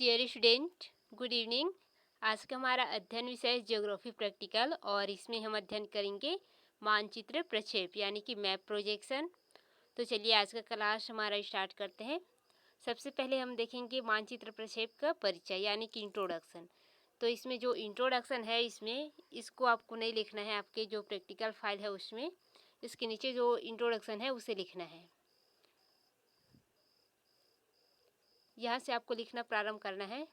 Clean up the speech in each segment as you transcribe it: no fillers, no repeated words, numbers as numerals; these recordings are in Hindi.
Dear student, good evening. आज का हमारा अध्ययन विषय है ज्योग्राफी प्रैक्टिकल और इसमें हम अध्ययन करेंगे मानचित्र प्रक्षेप यानी कि मैप प्रोजेक्शन। तो चलिए आज का क्लास हमारा स्टार्ट करते हैं। सबसे पहले हम देखेंगे मानचित्र प्रक्षेप का परिचय यानी कि इंट्रोडक्शन। तो इसमें जो इंट्रोडक्शन है इसको आपको नहीं लिखना है, आपके जो प्रैक्टिकल फाइल है उसमें इसके नीचे जो इंट्रोडक्शन है उसे लिखना है। यहाँ से आपको लिखना प्रारंभ करना है।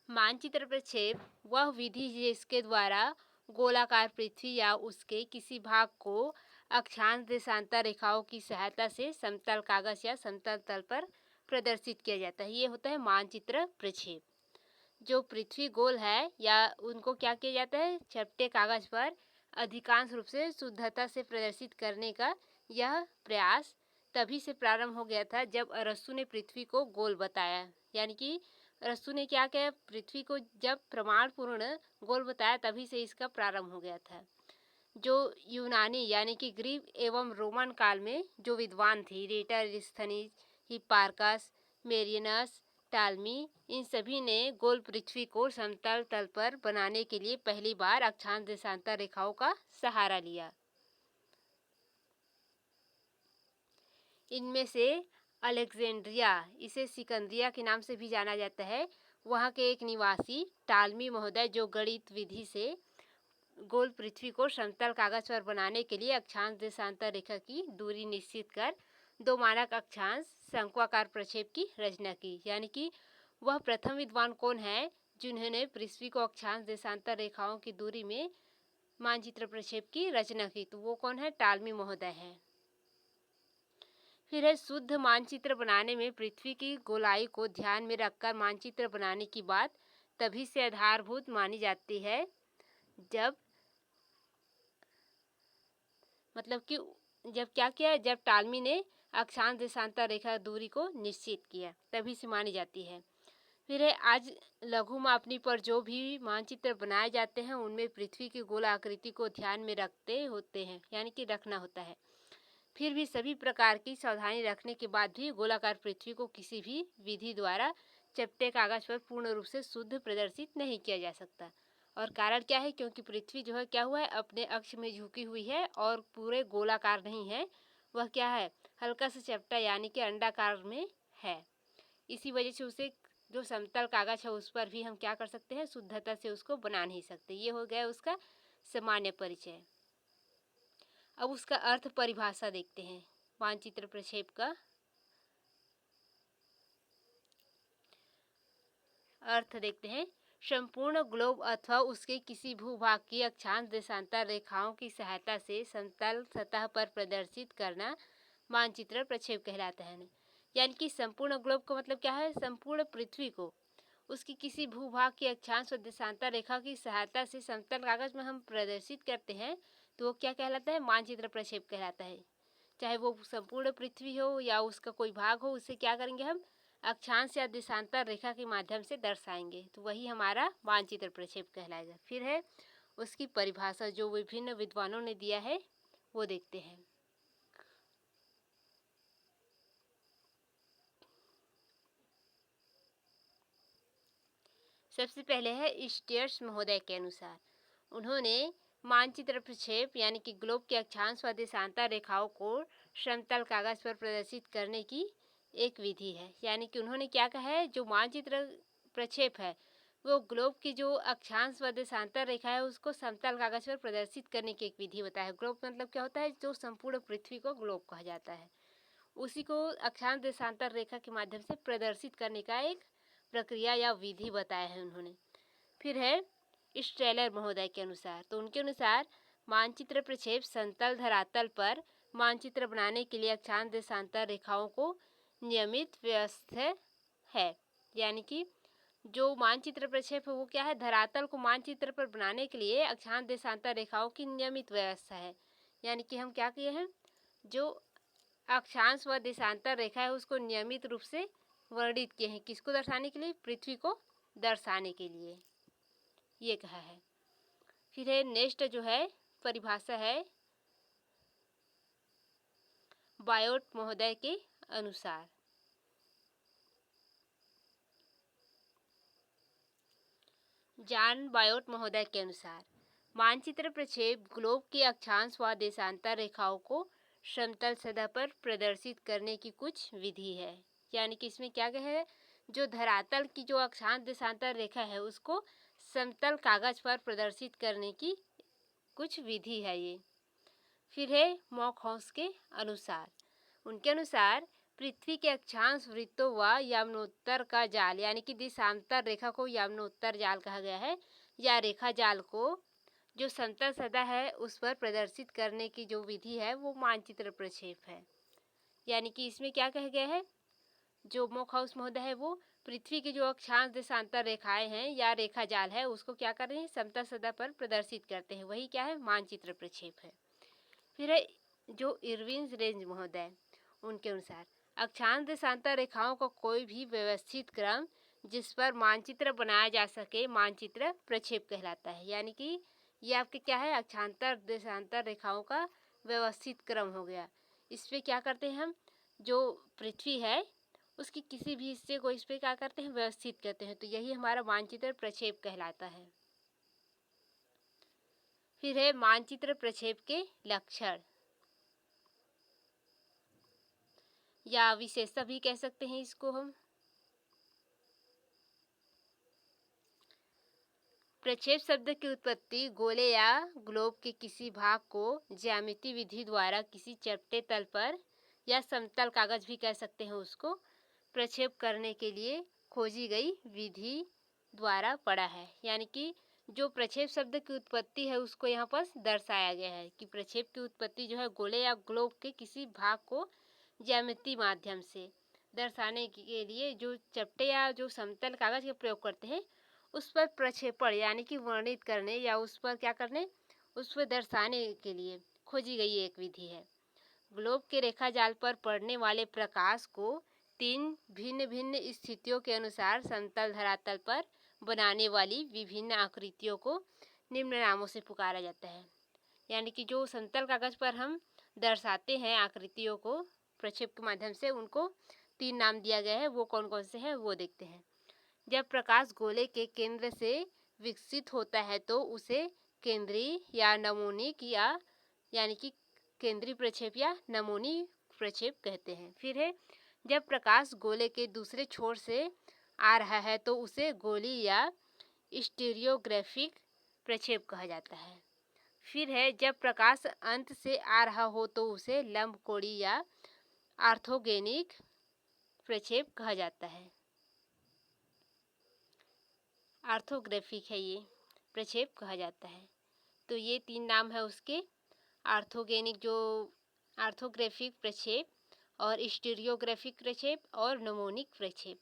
मानचित्र प्रक्षेप वह विधि जिसके द्वारा गोलाकार पृथ्वी या उसके किसी भाग को अक्षांश देशांतर रेखाओं की सहायता से समतल कागज या समतल तल पर प्रदर्शित किया जाता है। ये होता है मानचित्र प्रक्षेप। जो पृथ्वी गोल है या उनको क्या किया जाता है, चपटे कागज पर अधिकांश रूप से शुद्धता से प्रदर्शित करने का यह प्रयास तभी से प्रारंभ हो गया था जब अरस्तु ने पृथ्वी को गोल बताया। यानी कि अरस्तु ने क्या किया, पृथ्वी को जब प्रमाणपूर्ण गोल बताया तभी से इसका प्रारंभ हो गया था। जो यूनानी यानी कि ग्रीक एवं रोमन काल में जो विद्वान थे, इरेटोस्थनीज, हिप्पारकस, मेरियनस, टालमी, इन सभी ने गोल पृथ्वी को समतल तल पर बनाने के लिए पहली बार अक्षांश देशांतर रेखाओं का सहारा लिया। इनमें से अलेक्जेंड्रिया, इसे सिकंदरिया के नाम से भी जाना जाता है, वहाँ के एक निवासी टालमी महोदय जो गणित विधि से गोल पृथ्वी को समतल कागज पर बनाने के लिए अक्षांश देशांतर रेखा की दूरी निश्चित कर दो मानक अक्षांश शंक्वाकार प्रक्षेप की रचना की। यानी कि वह प्रथम विद्वान कौन है जिन्होंने पृथ्वी को अक्षांश देशांतर रेखाओं की दूरी में मानचित्र प्रक्षेप की रचना की, तो वो कौन है, टालमी महोदय है। फिर है शुद्ध मानचित्र बनाने में पृथ्वी की गोलाई को ध्यान में रखकर मानचित्र बनाने की बात तभी से आधारभूत मानी जाती है जब क्या किया, जब टालमी ने अक्षांश देशांतर रेखा दूरी को निश्चित किया, तभी से मानी जाती है। फिर है आज लघु मापनी पर जो भी मानचित्र बनाए जाते हैं उनमें पृथ्वी की गोल आकृति को ध्यान में रखते होते हैं, यानी कि रखना होता है। फिर भी सभी प्रकार की सावधानी रखने के बाद भी गोलाकार पृथ्वी को किसी भी विधि द्वारा चपटे कागज पर पूर्ण रूप से शुद्ध प्रदर्शित नहीं किया जा सकता। और कारण क्या है, क्योंकि पृथ्वी जो है क्या हुआ है, अपने अक्ष में झुकी हुई है और पूरे गोलाकार नहीं है, वह क्या है, हल्का सा चपटा यानी कि अंडाकार में है। इसी वजह से उसे जो समतल कागज है उस पर भी हम क्या कर सकते हैं, शुद्धता से उसको बना नहीं सकते। ये हो गया उसका सामान्य परिचय। अब उसका अर्थ परिभाषा देखते हैं। मानचित्र प्रक्षेप का अर्थ देखते हैं। संपूर्ण ग्लोब अथवा उसके किसी भूभाग की अक्षांश देशांतर रेखाओं की सहायता से समतल सतह पर प्रदर्शित करना मानचित्र प्रक्षेप कहलाता है। यानी कि संपूर्ण ग्लोब का मतलब क्या है, संपूर्ण पृथ्वी को उसकी किसी भूभाग की अक्षांश और देशांतर रेखा की सहायता से समतल कागज में हम प्रदर्शित करते हैं तो वो क्या कहलाता है, मानचित्र प्रक्षेप कहलाता है। चाहे वो संपूर्ण पृथ्वी हो या उसका कोई भाग हो, उसे क्या करेंगे, हम अक्षांश या देशांतर रेखा के माध्यम से दर्शाएंगे, तो वही हमारा मानचित्र प्रक्षेप कहलाएगा। फिर है उसकी परिभाषा जो विभिन्न विद्वानों ने दिया है वो देखते हैं। सबसे पहले है स्टेयर्स महोदय के अनुसार, उन्होंने मानचित्र प्रक्षेप यानी कि ग्लोब के अक्षांश व देशांतर रेखाओं को समतल कागज पर प्रदर्शित करने की एक विधि है। यानी कि उन्होंने क्या कहा है, जो मानचित्र प्रक्षेप है वो ग्लोब की जो अक्षांश व देशांतर रेखा है उसको समतल कागज पर प्रदर्शित करने की एक विधि बताया है। ग्लोब मतलब क्या होता है, जो संपूर्ण पृथ्वी को ग्लोब कहा जाता है, उसी को अक्षांश देशांतर रेखा के माध्यम से प्रदर्शित करने का एक प्रक्रिया या विधि बताया है उन्होंने। फिर है स्ट्रेलर महोदय के अनुसार, तो उनके अनुसार मानचित्र प्रक्षेप समतल धरातल पर मानचित्र बनाने के लिए अक्षांश देशांतर रेखाओं को नियमित व्यवस्था है। यानी कि जो मानचित्र प्रक्षेप है वो क्या है, धरातल को मानचित्र पर बनाने के लिए अक्षांश देशांतर रेखाओं की नियमित व्यवस्था है। यानी कि हम क्या किए हैं, जो अक्षांश व देशांतर रेखा है उसको नियमित रूप से वर्णित किए हैं, किसको दर्शाने के लिए, पृथ्वी को दर्शाने के लिए, ये कहा है। फिर है नेक्स्ट जो है परिभाषा है बायोट महोदय के अनुसार, जॉन बायोट महोदय के अनुसार मानचित्र प्रक्षेप ग्लोब के अक्षांश व देशांतर रेखाओं को समतल सतह पर प्रदर्शित करने की कुछ विधि है। यानी कि इसमें क्या कहे है, जो धरातल की जो अक्षांश देशांतर रेखा है उसको समतल कागज पर प्रदर्शित करने की कुछ विधि है ये। फिर है मॉकहाउस के अनुसार, उनके अनुसार पृथ्वी के अक्षांश वृत्तों व यमनोत्तर का जाल यानी कि देशांतर रेखा को यमनोत्तर जाल कहा गया है, या रेखा जाल को जो समतल सतह है उस पर प्रदर्शित करने की जो विधि है वो मानचित्र प्रक्षेप है। यानी कि इसमें क्या कहा गया है, जो मॉकहाउस महोदय है वो पृथ्वी की जो अक्षांश देशांतर रेखाएं हैं या रेखा जाल है उसको क्या कर रहे हैं, समतल सतह पर प्रदर्शित करते हैं, वही क्या है, मानचित्र प्रक्षेप है। फिर है जो इरविन रेंज महोदय, उनके अनुसार अक्षांश देशांतर रेखाओं का कोई भी व्यवस्थित क्रम जिस पर मानचित्र बनाया जा सके मानचित्र प्रक्षेप कहलाता है। यानी कि ये आपके क्या है, अक्षांतर देशांतर रेखाओं का व्यवस्थित क्रम हो गया। इस पर क्या करते हैं हम, जो पृथ्वी है उसकी किसी भी हिस्से को इस पर क्या करते हैं, व्यवस्थित करते हैं, तो यही हमारा मानचित्र प्रक्षेप कहलाता है। फिर है मानचित्र प्रक्षेप के लक्षण या विशेषता भी कह सकते हैं इसको हम। प्रक्षेप शब्द की उत्पत्ति गोले या ग्लोब के किसी भाग को ज्यामिति विधि द्वारा किसी चपटे तल पर या समतल कागज भी कह सकते हैं उसको प्रक्षेप करने के लिए खोजी गई विधि द्वारा पड़ा है। यानी कि जो प्रक्षेप शब्द की उत्पत्ति है उसको यहाँ पर दर्शाया गया है कि प्रक्षेप की उत्पत्ति जो है गोले या ग्लोब के किसी भाग को ज्यामिति माध्यम से दर्शाने के लिए जो चपटे या जो समतल कागज का प्रयोग करते हैं उस पर प्रक्षेपण यानी कि वर्णित करने या उस पर क्या करने, उस पर दर्शाने के लिए खोजी गई एक विधि है। ग्लोब के रेखा जाल पर पड़ने वाले प्रकाश को 3 भिन्न भिन्न स्थितियों के अनुसार समतल धरातल पर बनाने वाली विभिन्न आकृतियों को निम्न नामों से पुकारा जाता है। यानी कि जो समतल कागज पर हम दर्शाते हैं आकृतियों को प्रक्षेप के माध्यम से, उनको 3 नाम दिया गया है। वो कौन कौन से हैं वो देखते हैं। जब प्रकाश गोले के केंद्र से विकसित होता है तो उसे केंद्रीय या नमूनिक या यानी कि केंद्रीय प्रक्षेप या नमूनिक प्रक्षेप कहते हैं। फिर है जब प्रकाश गोले के दूसरे छोर से आ रहा है तो उसे गोली या स्टीरियोग्राफिक प्रक्षेप कहा जाता है। फिर है जब प्रकाश अंत से आ रहा हो तो उसे लंबकोणीय या ऑर्थोगोनिक प्रक्षेप कहा जाता है। ऑर्थोग्राफिक है ये प्रक्षेप कहा जाता है। तो ये 3 नाम है उसके, ऑर्थोगोनिक जो ऑर्थोग्राफिक प्रक्षेप और स्टीरियोग्राफिक प्रक्षेप और नमूनिक प्रक्षेप।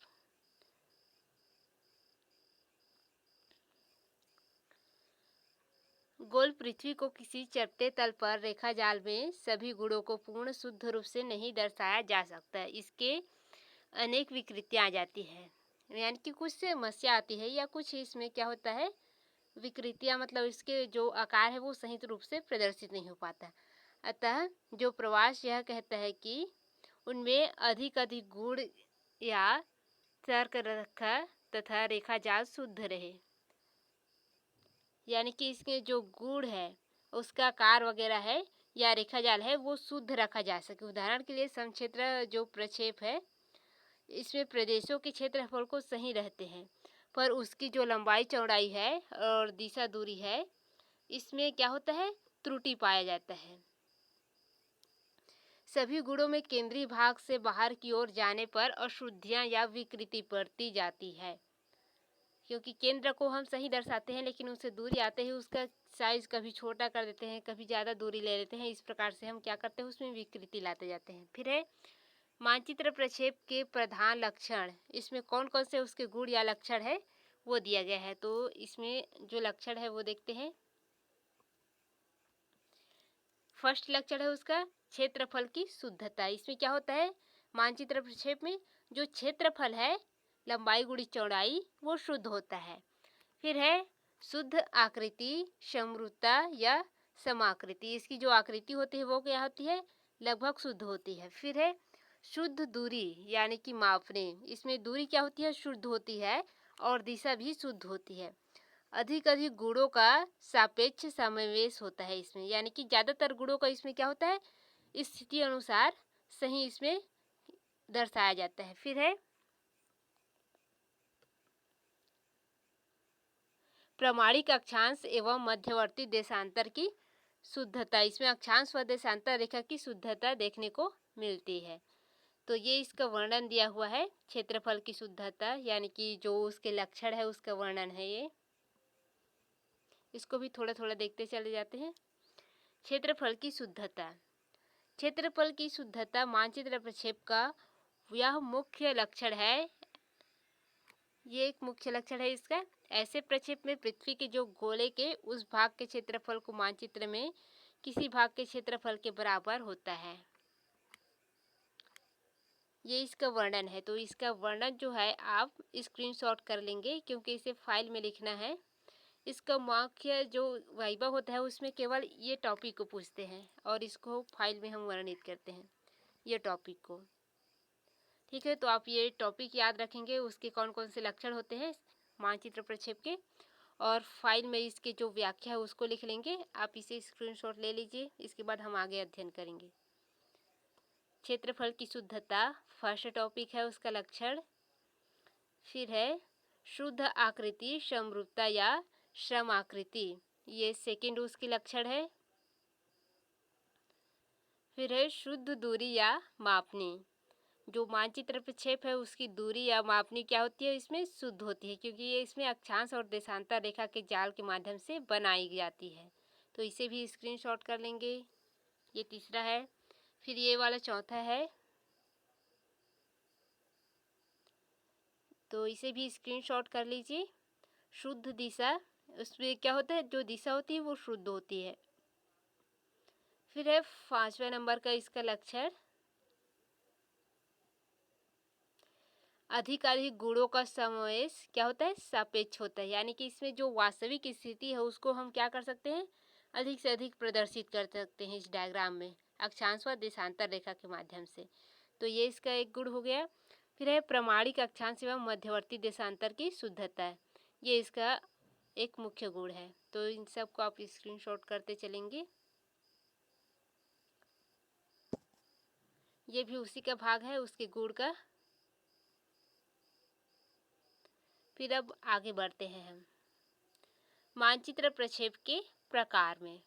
गोल पृथ्वी को किसी चपटे तल पर रेखा जाल में सभी गुणों को पूर्ण शुद्ध रूप से नहीं दर्शाया जा सकता। इसके अनेक विकृतियाँ आ जाती है, यानी कि कुछ समस्या आती है या कुछ इसमें क्या होता है, विकृतियाँ, मतलब इसके जो आकार है वो सही रूप से प्रदर्शित नहीं हो पाता। अतः जो प्रवास यह कहता है कि उनमें अधिक गुण या तर्क रखा तथा रेखा जाल शुद्ध रहे। यानी कि इसके जो गुण है उसका आकार वगैरह है या रेखा जाल है वो शुद्ध रखा जा सके। उदाहरण के लिए समक्षेत्र जो प्रक्षेप है इसमें प्रदेशों के क्षेत्रफल को सही रहते हैं, पर उसकी जो लंबाई चौड़ाई है और दिशा दूरी है इसमें क्या होता है, त्रुटि पाया जाता है। सभी गुणों में केंद्रीय भाग से बाहर की ओर जाने पर अशुद्धियां या विकृति बढ़ती जाती है, क्योंकि केंद्र को हम सही दर्शाते हैं लेकिन उससे दूरी आते ही उसका साइज कभी छोटा कर देते हैं, कभी ज़्यादा दूरी ले लेते हैं। इस प्रकार से हम क्या करते हैं, उसमें विकृति लाते जाते हैं। फिर है मानचित्र प्रक्षेप के प्रधान लक्षण, इसमें कौन कौन से उसके गुण या लक्षण है वो दिया गया है। तो इसमें जो लक्षण है वो देखते हैं। फर्स्ट लक्षण है उसका क्षेत्रफल की शुद्धता। इसमें क्या होता है, मानचित्र प्रक्षेप में जो क्षेत्रफल है लंबाई गुणी चौड़ाई वो शुद्ध होता है। फिर है शुद्ध आकृति, समरूपता या समाकृति। इसकी जो आकृति होती है वो क्या होती है, लगभग शुद्ध होती है। फिर है शुद्ध दूरी यानी कि मापने, इसमें दूरी क्या होती है, शुद्ध होती है और दिशा भी शुद्ध होती है। अधिक अधिक गुणों का सापेक्ष समावेश होता है इसमें, यानी कि ज़्यादातर गुणों का इसमें क्या होता है, स्थिति अनुसार सही इसमें दर्शाया जाता है। फिर है प्रमाणिक अक्षांश एवं मध्यवर्ती देशांतर की शुद्धता। इसमें अक्षांश व देशांतर रेखा की शुद्धता देखने को मिलती है। तो ये इसका वर्णन दिया हुआ है, क्षेत्रफल की शुद्धता यानी कि जो उसके लक्षण है उसका वर्णन है ये। इसको भी थोड़ा थोड़ा देखते चले जाते हैं। क्षेत्रफल की शुद्धता। क्षेत्रफल की शुद्धता मानचित्र प्रक्षेप का यह मुख्य लक्षण है। ये एक मुख्य लक्षण है इसका। ऐसे प्रक्षेप में पृथ्वी के जो गोले के उस भाग के क्षेत्रफल को मानचित्र में किसी भाग के क्षेत्रफल के बराबर होता है। ये इसका वर्णन है। तो इसका वर्णन जो है आप स्क्रीनशॉट कर लेंगे, क्योंकि इसे फाइल में लिखना है। इसका मुख्य जो वाइवा होता है उसमें केवल ये टॉपिक को पूछते हैं और इसको फाइल में हम वर्णित करते हैं ये टॉपिक को। ठीक है, तो आप ये टॉपिक याद रखेंगे, उसके कौन कौन से लक्षण होते हैं मानचित्र प्रक्षेप के, और फाइल में इसके जो व्याख्या है उसको लिख लेंगे। आप इसे स्क्रीनशॉट ले लीजिए, इसके बाद हम आगे अध्ययन करेंगे। क्षेत्रफल की शुद्धता फर्स्ट टॉपिक है, उसका लक्षण। फिर है शुद्ध आकृति समरूपता या सम आकृति, ये सेकंड उसकी लक्षण है। फिर है शुद्ध दूरी या मापनी। जो मानचित्र प्रक्षेप है उसकी दूरी या मापनी क्या होती है, इसमें शुद्ध होती है, क्योंकि ये इसमें अक्षांश और देशांतर रेखा के जाल के माध्यम से बनाई जाती है। तो इसे भी स्क्रीनशॉट कर लेंगे। ये तीसरा है। फिर ये वाला चौथा है, तो इसे भी स्क्रीनशॉट कर लीजिए। शुद्ध दिशा, उसमें क्या होता है, जो दिशा होती है वो शुद्ध होती है। फिर है 5वें नंबर का इसका लक्षण, अधिक अधिक गुणों का समावेश क्या होता है, सापेक्ष होता है, यानी कि इसमें जो वास्तविक स्थिति है उसको हम क्या कर सकते हैं, अधिक से अधिक प्रदर्शित कर सकते हैं इस डायग्राम में अक्षांश व देशांतर रेखा के माध्यम से। तो ये इसका एक गुण हो गया। फिर है प्रमाणिक अक्षांश एवं मध्यवर्ती देशांतर की शुद्धता है, ये इसका एक मुख्य गुण है। तो इन सब को आप स्क्रीनशॉट करते चलेंगे। ये भी उसी का भाग है, उसके गुण का। फिर अब आगे बढ़ते हैं हम मानचित्र प्रक्षेप के प्रकार में।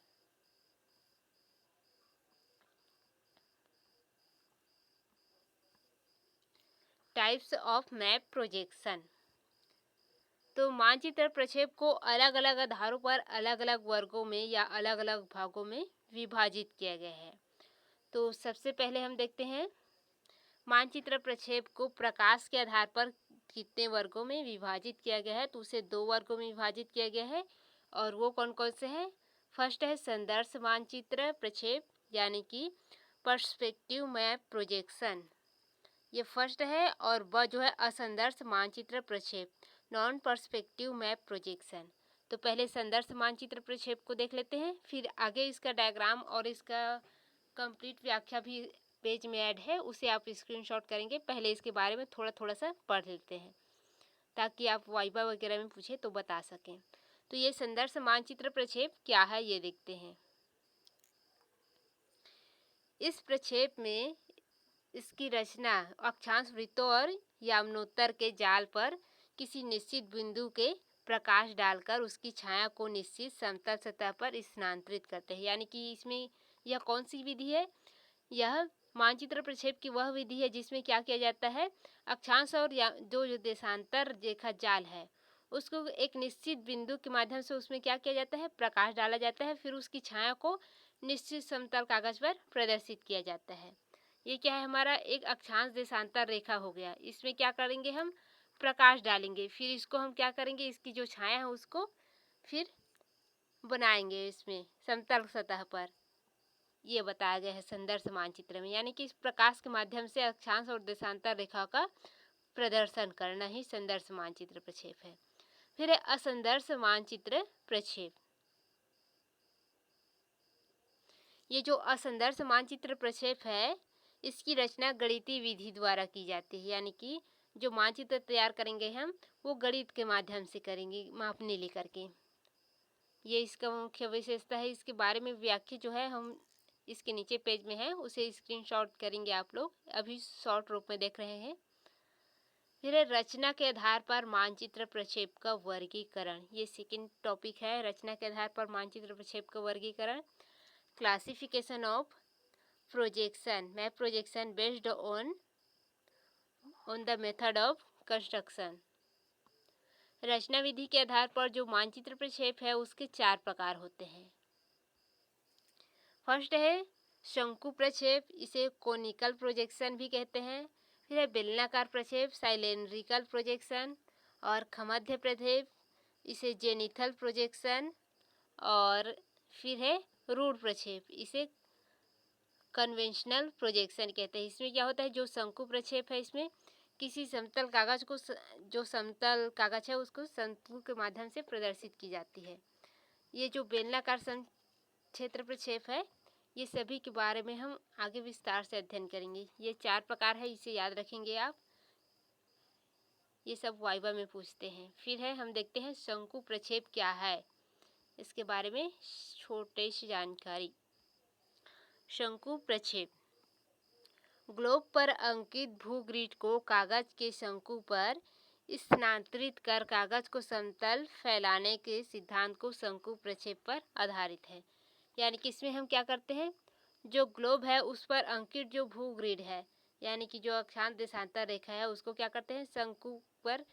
Types of map projection. तो मानचित्र प्रक्षेप को अलग अलग आधारों पर अलग अलग वर्गों में या अलग अलग भागों में विभाजित किया गया है। तो सबसे पहले हम देखते हैं मानचित्र प्रक्षेप को प्रकाश के आधार पर कितने वर्गों में विभाजित किया गया है। तो उसे 2 वर्गों में विभाजित किया गया है, और वो कौन कौन से हैं। फर्स्ट है संदर्श मानचित्र प्रक्षेप, यानी कि पर्सपेक्टिव मैप प्रोजेक्शन, ये फर्स्ट है। और वह जो है असंदर्श मानचित्र प्रक्षेप, नॉन पर्सपेक्टिव मैप प्रोजेक्शन। तो पहले संदर्श मानचित्र प्रक्षेप को देख लेते हैं, फिर आगे इसका डायग्राम और इसका कंप्लीट व्याख्या भी पेज में ऐड है, उसे आप स्क्रीनशॉट करेंगे। पहले इसके बारे में थोड़ा थोड़ा सा पढ़ लेते हैं ताकि आप वाइवा वगैरह में पूछे तो बता सकें। तो ये संदर्श मानचित्र प्रक्षेप क्या है ये देखते हैं। इस प्रक्षेप में इसकी रचना अक्षांश वृत्तों और यामनोत्तर के जाल पर किसी निश्चित बिंदु के प्रकाश डालकर उसकी छाया को निश्चित समतल सतह पर स्थानांतरित करते हैं। यानी कि इसमें यह कौन सी विधि है, यह मानचित्र प्रक्षेप की वह विधि है जिसमें क्या किया जाता है, अक्षांश और जो देशांतर रेखा जाल है उसको एक निश्चित बिंदु के माध्यम से उसमें क्या किया जाता है, प्रकाश डाला जाता है, फिर उसकी छाया को निश्चित समतल कागज पर प्रदर्शित किया जाता है। ये क्या है, हमारा एक अक्षांश देशांतर रेखा हो गया। इसमें क्या करेंगे, हम प्रकाश डालेंगे, फिर इसको हम क्या करेंगे, इसकी जो छाया है उसको फिर बनाएंगे इसमें समतल सतह पर। ये बताया गया है संदर्श मानचित्र में, यानी कि इस प्रकाश के माध्यम से अक्षांश और देशांतर रेखा का प्रदर्शन करना ही संदर्श मानचित्र प्रक्षेप है। फिर है असंदर्श मानचित्र प्रक्षेप। ये जो असंदर्श मानचित्र प्रक्षेप है इसकी रचना गणितीय विधि द्वारा की जाती है, यानी कि जो मानचित्र तैयार करेंगे हम वो गणित के माध्यम से करेंगे, मापने लेकर के। ये इसका मुख्य विशेषता है। इसके बारे में व्याख्या जो है हम इसके नीचे पेज में है, उसे स्क्रीनशॉट करेंगे आप लोग, अभी शॉर्ट रूप में देख रहे हैं। फिर है रचना के आधार पर मानचित्र प्रक्षेप का वर्गीकरण। ये सेकंड टॉपिक है, रचना के आधार पर मानचित्र प्रक्षेप का वर्गीकरण। Classification of projection, map projection based on the method of construction. रचना विधि के आधार पर जो मानचित्र प्रक्षेप है उसके 4 प्रकार होते हैं। फर्स्ट है शंकु प्रक्षेप, इसे कोनिकल प्रोजेक्शन भी कहते हैं। फिर है बेलनाकार प्रक्षेप, साइलेंड्रिकल प्रोजेक्शन। और खमध्य प्रक्षेप, इसे जेनिथल प्रोजेक्शन। और फिर है रूढ़ प्रक्षेप, इसे कन्वेंशनल प्रोजेक्शन कहते हैं। इसमें क्या होता है, जो शंकु प्रक्षेप है इसमें किसी समतल कागज को, जो समतल कागज है उसको शंकु के माध्यम से प्रदर्शित की जाती है। ये जो बेलनाकार क्षेत्र प्रक्षेप है ये सभी के बारे में हम आगे विस्तार से अध्ययन करेंगे। ये 4 प्रकार है, इसे याद रखेंगे आप, ये सब वाइवा में पूछते हैं। फिर है हम देखते हैं शंकु प्रक्षेप क्या है, इसके बारे में छोटी सी जानकारी। शंकु प्रक्षेप, ग्लोब पर अंकित भूग्रिड को कागज के शंकु पर स्थानांतरित कर कागज को समतल फैलाने के सिद्धांत को शंकु प्रक्षेप पर आधारित है। यानी कि इसमें हम क्या करते हैं, जो ग्लोब है उस पर अंकित जो भूग्रिड है, यानी कि जो अक्षांश देशांतर रेखा है उसको क्या करते हैं, शंकु पर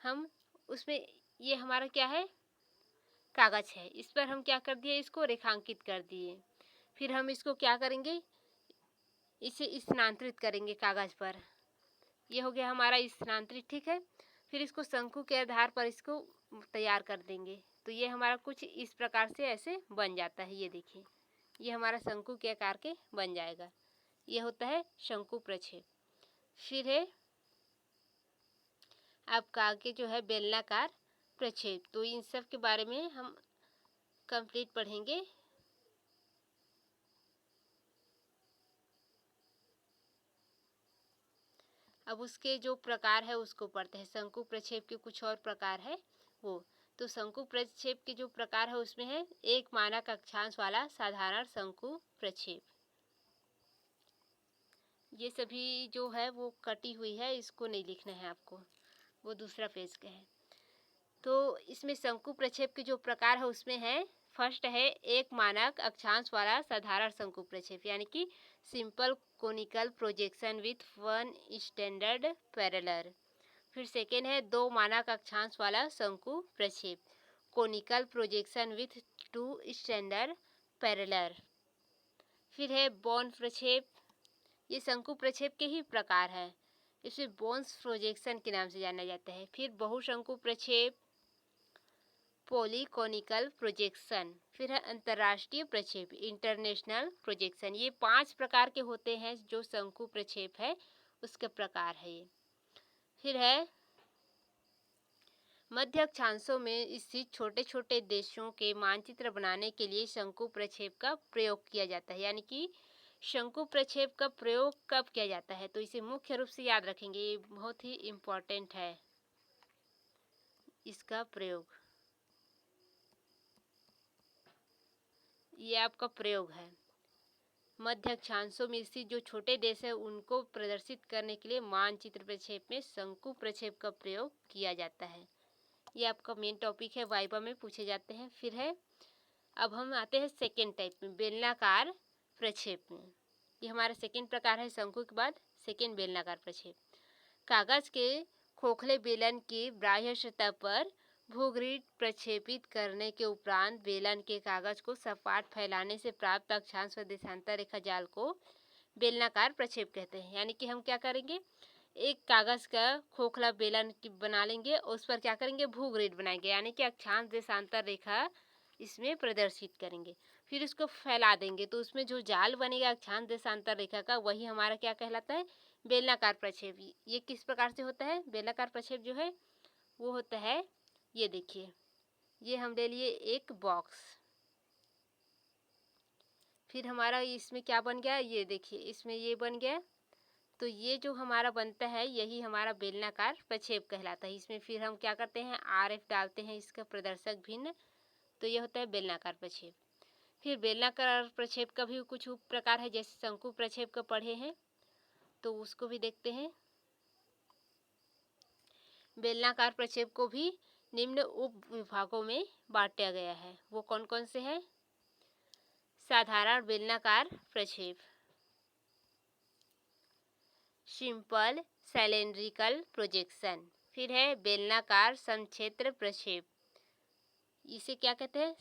हम उसमें, ये हमारा क्या है, कागज है, इस पर हम क्या कर दिए, इसको रेखांकित कर दिए। फिर हम इसको क्या करेंगे, इसे स्थानांतरित करेंगे कागज पर। ये हो गया हमारा स्थानांतरित, ठीक है। फिर इसको शंकु के आधार पर इसको तैयार कर देंगे, तो ये हमारा कुछ इस प्रकार से ऐसे बन जाता है। ये देखिए, ये हमारा शंकु के आकार के बन जाएगा। ये होता है शंकु प्रक्षेप। फिर है आपका आगे जो है बेलनाकार प्रक्षेप, तो इन सब के बारे में हम कंप्लीट पढ़ेंगे। अब उसके जो प्रकार है उसको पढ़ते हैं। शंकु प्रक्षेप के कुछ और प्रकार है वो, तो शंकु प्रक्षेप के जो प्रकार है उसमें है एक मानक अक्षांश वाला साधारण शंकु प्रक्षेप। ये सभी जो है वो कटी हुई है, इसको नहीं लिखना है आपको, वो दूसरा पेज का है। तो इसमें शंकु प्रक्षेप के जो प्रकार है उसमें है, फर्स्ट है एक मानक अक्षांश वाला साधारण शंकु प्रक्षेप, यानी कि simple conical projection with 1 standard parallel. फिर सेकेंड है 2 मानक अक्षांश वाला शंकु प्रक्षेप, conical projection with 2 standard parallel. फिर है बोन प्रक्षेप, ये शंकु प्रक्षेप के ही प्रकार है, इसे बोन्स प्रोजेक्शन के नाम से जाना जाता है। फिर बहुशंकु प्रक्षेप, पॉलीकोनिकल प्रोजेक्शन। फिर है अंतर्राष्ट्रीय प्रक्षेप, इंटरनेशनल प्रोजेक्शन। ये 5 प्रकार के होते हैं जो शंकु प्रक्षेप है उसके प्रकार है ये। फिर है मध्य अक्षांशों में स्थित छोटे छोटे देशों के मानचित्र बनाने के लिए शंकु प्रक्षेप का प्रयोग किया जाता है। यानी कि शंकु प्रक्षेप का प्रयोग कब किया जाता है, तो इसे मुख्य रूप से याद रखेंगे, ये बहुत ही इम्पोर्टेंट है इसका प्रयोग। ये आपका प्रयोग है, मध्य अक्षांशों में स्थित जो छोटे देश है उनको प्रदर्शित करने के लिए मानचित्र प्रक्षेप में शंकु प्रक्षेप का प्रयोग किया जाता है। ये आपका मेन टॉपिक है, वाइवा में पूछे जाते हैं। फिर है अब हम आते हैं सेकेंड टाइप में, बेलनाकार प्रक्षेप में। ये हमारा सेकेंड प्रकार है, शंकु के बाद सेकेंड बेलनाकार प्रक्षेप। कागज के खोखले बेलन की बाह्य सतह पर भूग्रिड प्रक्षेपित करने के उपरांत बेलन के कागज को सपाट फैलाने से प्राप्त अक्षांश व देशांतर रेखा जाल को बेलनाकार प्रक्षेप कहते हैं। यानी कि हम क्या करेंगे, एक कागज का खोखला बेलन बना लेंगे, उस पर क्या करेंगे, भूग्रिड बनाएंगे, यानी कि अक्षांश देशांतर रेखा इसमें प्रदर्शित करेंगे। फिर इसको फैला देंगे, तो उसमें जो जाल बनेगा अक्षांश देशांतर रेखा का, वही हमारा क्या कहलाता है, बेलनाकार प्रक्षेप। ये किस प्रकार से होता है, बेलनाकार प्रक्षेप जो है वो होता है, ये देखिए, ये हम ले लिए एक बॉक्स, फिर हमारा इसमें क्या बन गया, ये देखिए इसमें ये बन गया तो ये जो हमारा बनता है यही हमारा बेलनाकार प्रक्षेप कहलाता है। इसमें फिर हम क्या करते हैं, RF डालते हैं, इसका प्रदर्शक भिन्न, तो ये होता है बेलनाकार प्रक्षेप। फिर बेलनाकार प्रक्षेप का भी कुछ उप प्रकार है, जैसे शंकु प्रक्षेप का पढ़े हैं तो उसको भी देखते हैं। बेलनाकार प्रक्षेप को भी निम्न उप विभागों में बांटा गया है। वो कौन कौन से हैं? साधारण बेलनाकार प्रक्षेप, सिंपल सिलेंड्रिकल प्रोजेक्शन, फिर है बेलनाकार समक्षेत्र प्रक्षेप, इसे क्या कहते हैं,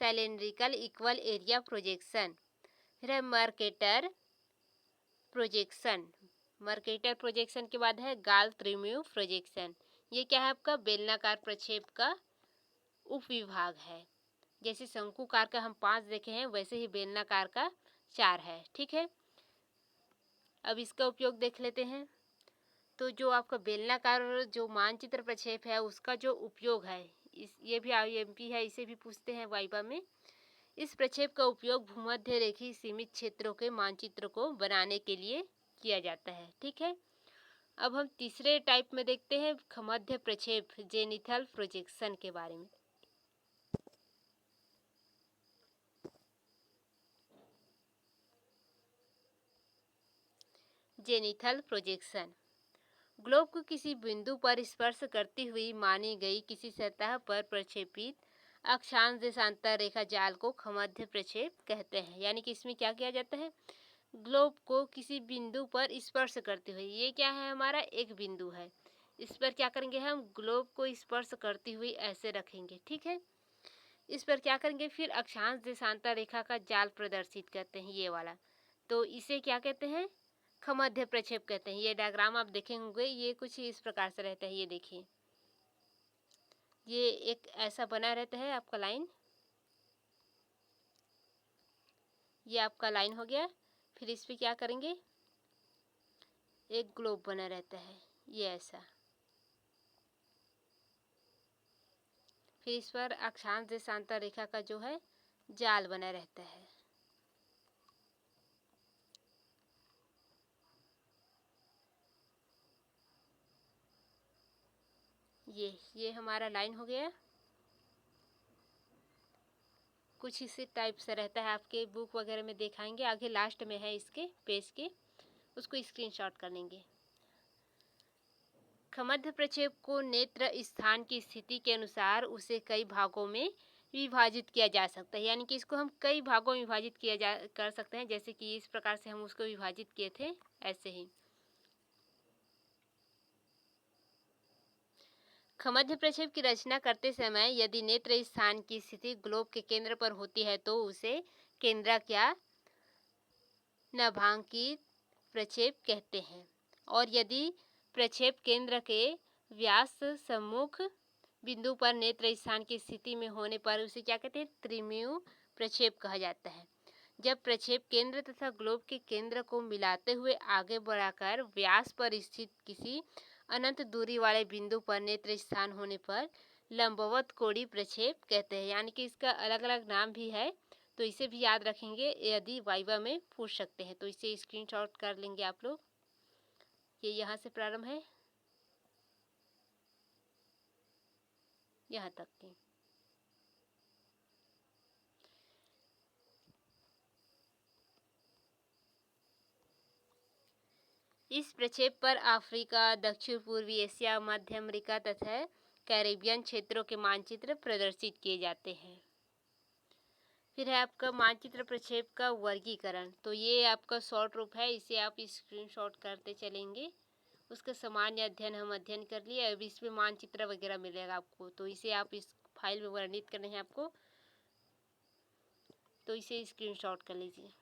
सिलेंड्रिकल इक्वल एरिया प्रोजेक्शन, फिर है मर्केटर प्रोजेक्शन। मर्केटर प्रोजेक्शन के बाद है गाल त्रिम्यू प्रोजेक्शन। ये क्या है आपका बेलनाकार प्रक्षेप का उपविभाग है। जैसे शंकुकार का हम 5 देखे हैं, वैसे ही बेलनाकार का 4 है। ठीक है, अब इसका उपयोग देख लेते हैं। तो जो आपका बेलनाकार जो मानचित्र प्रक्षेप है उसका जो उपयोग है, ये भी IMP है, इसे भी पूछते हैं वाइवा में। इस प्रक्षेप का उपयोग भूमध्य रेखीय सीमित क्षेत्रों के मानचित्र को बनाने के लिए किया जाता है। ठीक है, अब हम तीसरे टाइप में देखते हैं मध्य प्रक्षेप जेनिथल प्रोजेक्शन के बारे में। जेनिथल प्रोजेक्शन ग्लोब को किसी बिंदु पर स्पर्श करती हुई मानी गई किसी सतह पर प्रक्षेपित अक्षांश देशांतर रेखा जाल को मध्य प्रक्षेप कहते हैं। यानी कि इसमें क्या किया जाता है, ग्लोब को किसी बिंदु पर स्पर्श करती हुई, ये क्या है हमारा एक बिंदु है, इस पर क्या करेंगे हम, ग्लोब को स्पर्श करती हुई ऐसे रखेंगे। ठीक है, इस पर क्या करेंगे, फिर अक्षांश देशांतर रेखा का जाल प्रदर्शित करते हैं, ये वाला, तो इसे क्या कहते हैं, मध्य प्रक्षेप कहते हैं। ये डायग्राम आप देखे होंगे, ये कुछ इस प्रकार से रहता है। ये देखिए, ये एक ऐसा बना रहता है आपका लाइन, ये आपका लाइन हो गया। फिर इस पे क्या करेंगे, एक ग्लोब बना रहता है, ये ऐसा, फिर इस पर अक्षांश देशांतर रेखा का जो है जाल बना रहता है। ये हमारा लाइन हो गया। कुछ इसी टाइप से रहता है, आपके बुक वगैरह में दिखाएंगे, आगे लास्ट में है इसके पेज के, उसको स्क्रीनशॉट कर लेंगे। मध्य प्रक्षेप को नेत्र स्थान की स्थिति के अनुसार उसे कई भागों में विभाजित किया जा सकता है। यानी कि इसको हम कई भागों में विभाजित कर सकते हैं, जैसे कि इस प्रकार से हम उसको विभाजित किए थे, ऐसे ही। मध्य प्रक्षेप की रचना करते समय यदि नेत्र स्थान की स्थिति ग्लोब के केंद्र पर होती है तो उसे केंद्रक या नभांकित प्रक्षेप कहते हैं, और यदि प्रक्षेप केंद्र के व्यास सम्मुख बिंदु पर नेत्र स्थान की स्थिति में होने पर उसे क्या कहते हैं, त्रिम्यू प्रक्षेप कहा जाता है। जब प्रक्षेप केंद्र तथा ग्लोब के केंद्र को मिलाते हुए आगे बढ़ाकर व्यास पर स्थित किसी अनंत दूरी वाले बिंदु पर नेत्र स्थान होने पर लंबवत कोणीय प्रक्षेप कहते हैं। यानी कि इसका अलग अलग नाम भी है, तो इसे भी याद रखेंगे, यदि वाइवा में पूछ सकते हैं तो इसे स्क्रीनशॉट कर लेंगे आप लोग। ये यहाँ से प्रारंभ है यहाँ तक की। इस प्रक्षेप पर अफ्रीका, दक्षिण पूर्वी एशिया, मध्य अमेरिका तथा कैरेबियन क्षेत्रों के मानचित्र प्रदर्शित किए जाते हैं। फिर है आपका मानचित्र प्रक्षेप का वर्गीकरण, तो ये आपका शॉर्ट रूप है, इसे आप स्क्रीनशॉट करते चलेंगे। उसका सामान्य अध्ययन हम अध्ययन कर लिए, अब इसमें मानचित्र वगैरह मिलेगा आपको, तो इसे आप इस फाइल में वर्णित करना है आपको, तो इसे स्क्रीनशॉट कर लीजिए।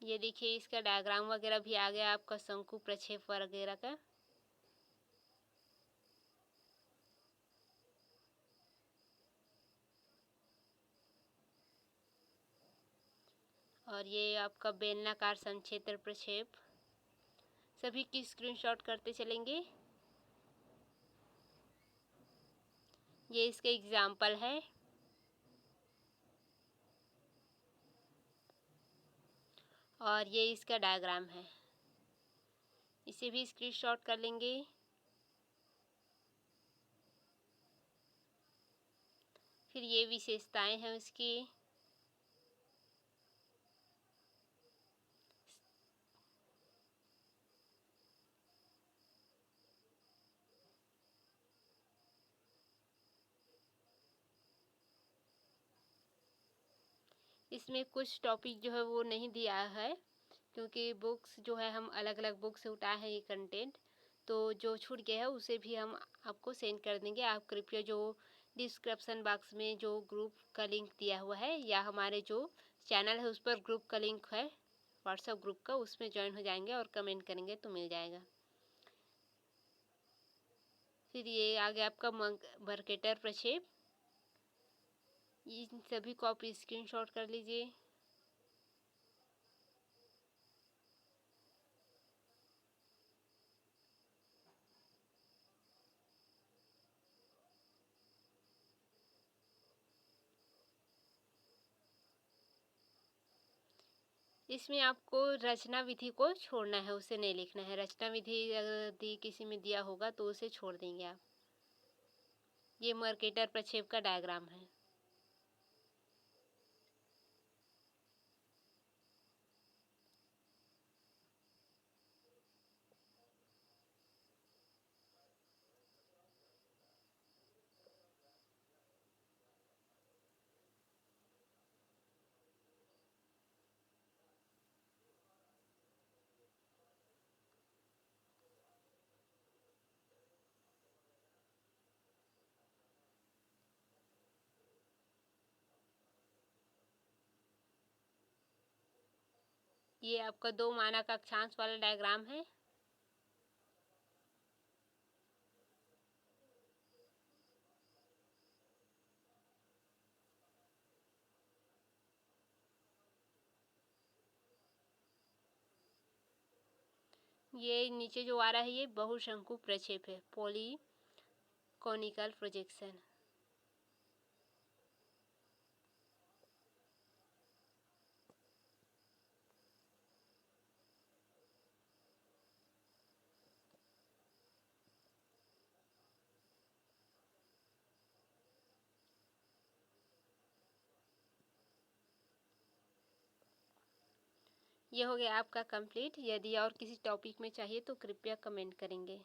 ये देखिए, इसका डायग्राम वगैरह भी आ गया आपका शंकु प्रक्षेप वगैरह का। और ये आपका बेलनाकार समक्षेत्र प्रक्षेप, सभी की स्क्रीनशॉट करते चलेंगे। ये इसके एग्जाम्पल है। और ये इसका डायग्राम है, इसे भी स्क्रीनशॉट कर लेंगे। फिर ये विशेषताएं हैं उसकी। इसमें कुछ टॉपिक जो है वो नहीं दिया है, क्योंकि बुक्स जो है हम अलग अलग बुक से उठाए हैं ये कंटेंट, तो जो छूट गया है उसे भी हम आपको सेंड कर देंगे। आप कृपया जो डिस्क्रिप्शन बॉक्स में जो ग्रुप का लिंक दिया हुआ है या हमारे जो चैनल है उस पर ग्रुप का लिंक है व्हाट्सएप ग्रुप का, उसमें ज्वाइन हो जाएंगे और कमेंट करेंगे तो मिल जाएगा। फिर ये आगे आपका मर्केटर प्रक्षेप, इन सभी को आप स्क्रीनशॉट कर लीजिए। इसमें आपको रचना विधि को छोड़ना है, उसे नहीं लिखना है। रचना विधि यदि किसी में दिया होगा तो उसे छोड़ देंगे आप। ये मर्केटर प्रक्षेप का डायग्राम है। ये आपका 2 मानक अक्षांश वाला डायग्राम है। ये नीचे जो आ रहा है ये बहुशंकु प्रक्षेप है, पॉलीकोनिकल प्रोजेक्शन। ये हो गया आपका कंप्लीट। यदि और किसी टॉपिक में चाहिए तो कृपया कमेंट करेंगे।